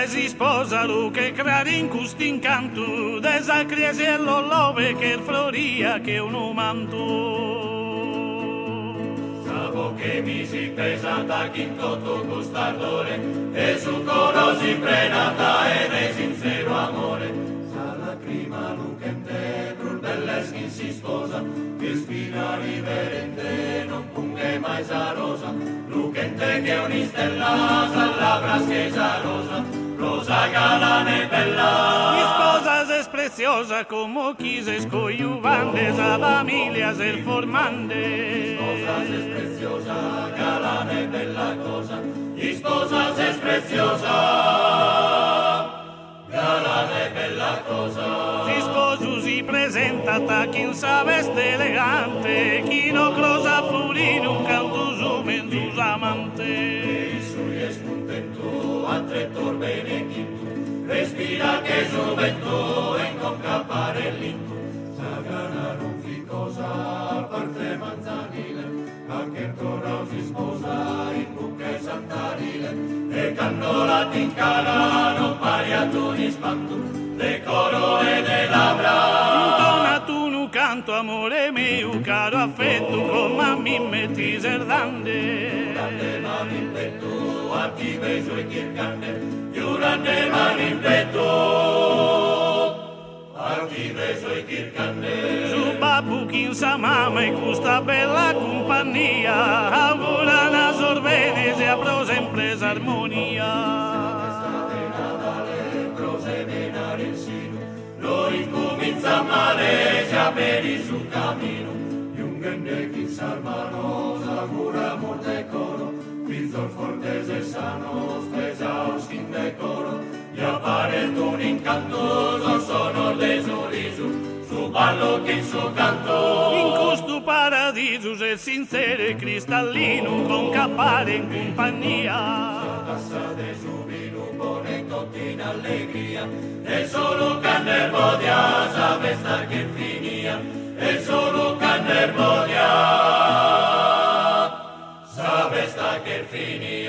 e si sposa lui che crade in questo incanto, desa criesiello love che floria che un manto. Savo che mi si pesata in tutto costardore, e su coro si prenata ed è sincero amore. Sa lacrima lucente, brul belleschi si sposa, che spina riverente, non punge mai sa rosa, lucente che un'istella, sa labbra schesa rosa, rosa galana e bella. Mi sposa es preciosa como quises coyuvandes a familias el formande. Sposas es preciosa, galana e bella cosa, gli sposas es preciosa, galana e bella cosa. Si sposo si presenta chi sa veste elegante, chi no crosa furino un canto su menzus amante. E sui es contento, a tre torbe ne quinto, respira che gioventù e inconcappare l'into. Sa gana non fi cosa, a parte manzanile, anche ancora si sposa in buche santarile, e candola t'incara non pari a tu di spanto, decoro e de labbra. Intona tu nu canto amore mio, caro affetto, come mi metti serdande. Grande mani in petto, a ti beso e chircande, grande mani in petto, a ti beso e chircande. Su babbu chi sa mamma e questa bella compagnia, augura una sorvenese a pro sempre armonia. Lo incomienza male già per il suo cammino, Jungende chi s'armano, s'augura molto decoro, Fizzol fortese e sano, spesa in decoro, gli appare un incanto, sono de sorriso, su ballo che in suo canto. In questo paradiso è sincero e cristallino, con cappare in compagnia. Tassa de giubilo, pone tutti in allegria, e solo Cannermodia sabe sta che finia, e solo Cannermodia sabe sta che finia.